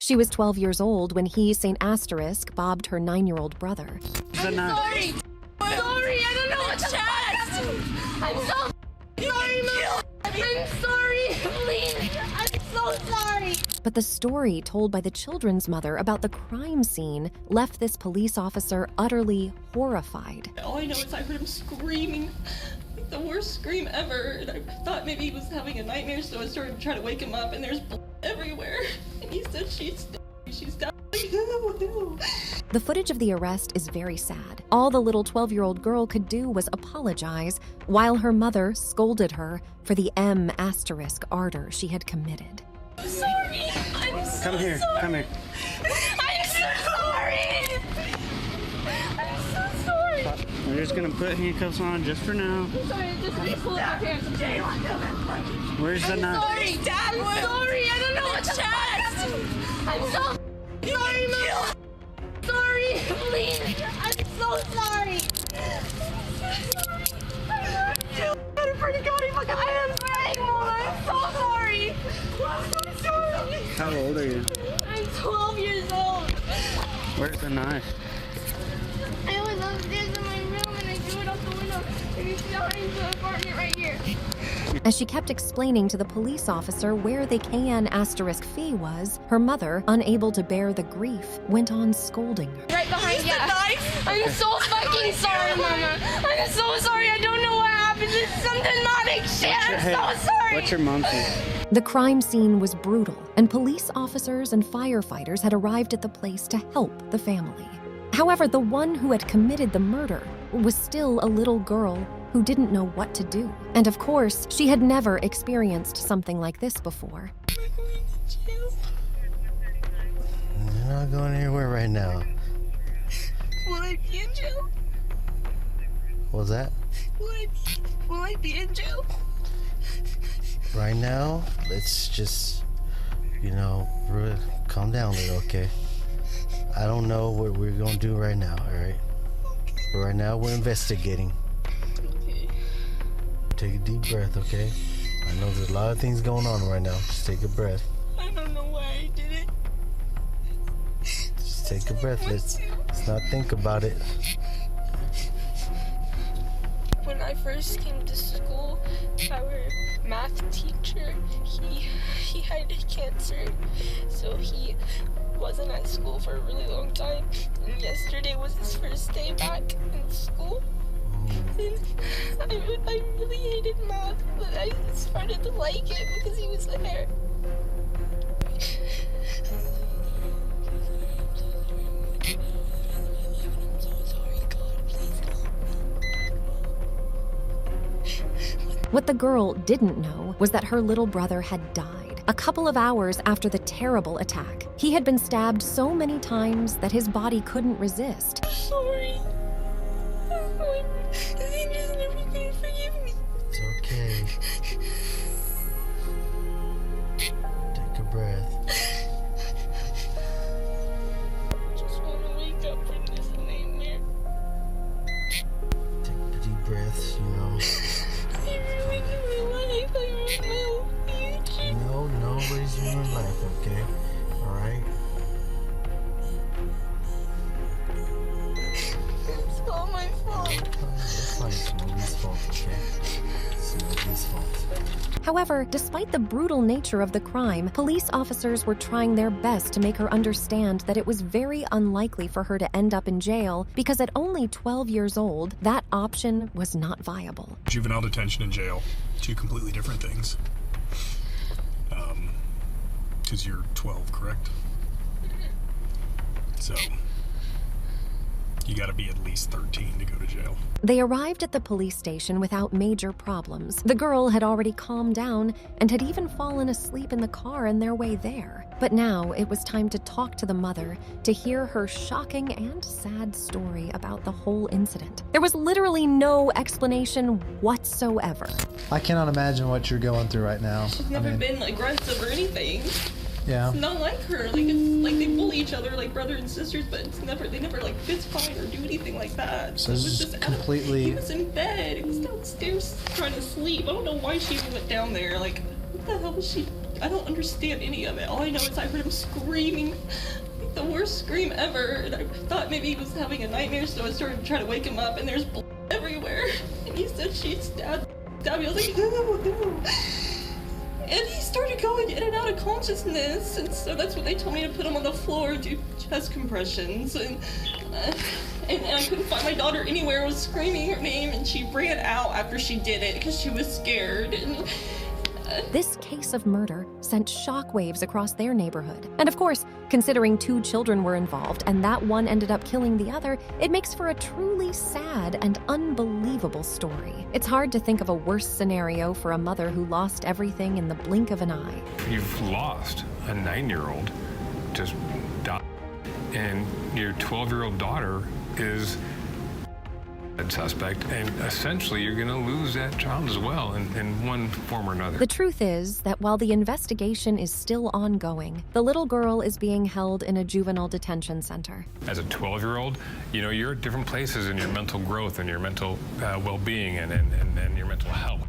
She was 12 years old when he, St. Asterisk, bobbed her 9-year-old brother. I'm sorry. Sorry, I don't know what to ask. I'm so sorry, Mom. I'm sorry. Please, I'm so sorry. But the story told by the children's mother about the crime scene left this police officer utterly horrified. All I know is I heard him screaming, like the worst scream ever, and I thought maybe he was having a nightmare, so I started to try to wake him up, and there's blood everywhere. And he said, she's down. The footage of the arrest is very sad. All the little 12-year-old girl could do was apologize, while her mother scolded her for the M asterisk ardor she had committed. I'm sorry. I'm so Come here. sorry. Come here. I'm so sorry. I'm so sorry. We're just gonna put handcuffs on just for now. I'm sorry, just let me pull up my pants. Where's the knife? Sorry, Dad. I'm sorry. I don't know what to ask. I'm so sorry, Mom. Sorry. Please. I'm so sorry. I pretty God, I am sorry, Mom. I'm so sorry. I'm so sorry. How old are you? I'm 12 years old. Where's the knife? I was upstairs in my room and I threw it out the window and it's behind the apartment right here. As she kept explaining to the police officer where the KN asterisk fee was, her mother, unable to bear the grief, went on scolding her. Right behind you. I'm so fucking sorry, Mama. I'm so sorry. I don't know what happened. It's some demonic shit. I'm so sorry. What's your mom's name? The crime scene was brutal, and police officers and firefighters had arrived at the place to help the family. However, the one who had committed the murder was still a little girl who didn't know what to do. And of course, she had never experienced something like this before. You're not going anywhere right now. Will I be in jail? What was that? Will I be in jail? Right now, let's just, calm down a little, okay? I don't know what we're gonna do right now, alright? But right now, we're investigating. Okay. Take a deep breath, okay? I know there's a lot of things going on right now. Just take a breath. I don't know why I did it. Just take a breath. Let's not think about it. When I first came to school, our math teacher, he had cancer, so he wasn't at school for a really long time. And yesterday was his first day back in school. And I really hated math, but I started to like it because he was there. What the girl didn't know was that her little brother had died a couple of hours after the terrible attack. He had been stabbed so many times that his body couldn't resist. Sorry. Is he just never gonna forgive me? It's okay. Take a breath. I just want to wake up from this nightmare. Take deep breaths, I ruined my life. I ruined my whole future. No, nobody's in your life, okay? Alright? It's all my fault. It's fine. It's nobody's fault, okay? It's nobody's fault. However, despite the brutal nature of the crime, police officers were trying their best to make her understand that it was very unlikely for her to end up in jail because at only 12 years old, that option was not viable. Juvenile detention and jail, two completely different things. Because you're 12, correct? So, you gotta be at least 13 to go to jail. They arrived at the police station without major problems. The girl had already calmed down and had even fallen asleep in the car on their way there. But now it was time to talk to the mother to hear her shocking and sad story about the whole incident. There was literally no explanation whatsoever. I cannot imagine what you're going through right now. She's never been aggressive or anything. Yeah. It's not like her. Like it's like they bully each other like brother and sisters, but they never like fist fight or do anything like that. So it this was is just completely. He was in bed. He was downstairs trying to sleep. I don't know why she even went down there. Like, what the hell was she I don't understand any of it. All I know is I heard him screaming, like the worst scream ever, and I thought maybe he was having a nightmare, so I started to try to wake him up, and there's blood everywhere. And he said she stabbed me. I was like, no. And he started going in and out of consciousness, and so that's when they told me to put him on the floor and do chest compressions, and I couldn't find my daughter anywhere. I was screaming her name, and she ran out after she did it because she was scared. And This case of murder sent shockwaves across their neighborhood. And of course, considering 2 children were involved and that one ended up killing the other, it makes for a truly sad and unbelievable story. It's hard to think of a worse scenario for a mother who lost everything in the blink of an eye. You've lost a 9-year-old, just died, and your 12-year-old daughter is a suspect, and essentially you're going to lose that child as well in one form or another. The truth is that while the investigation is still ongoing, the little girl is being held in a juvenile detention center. As a 12-year-old, you know, you're at different places in your mental growth and your mental well-being and your mental health.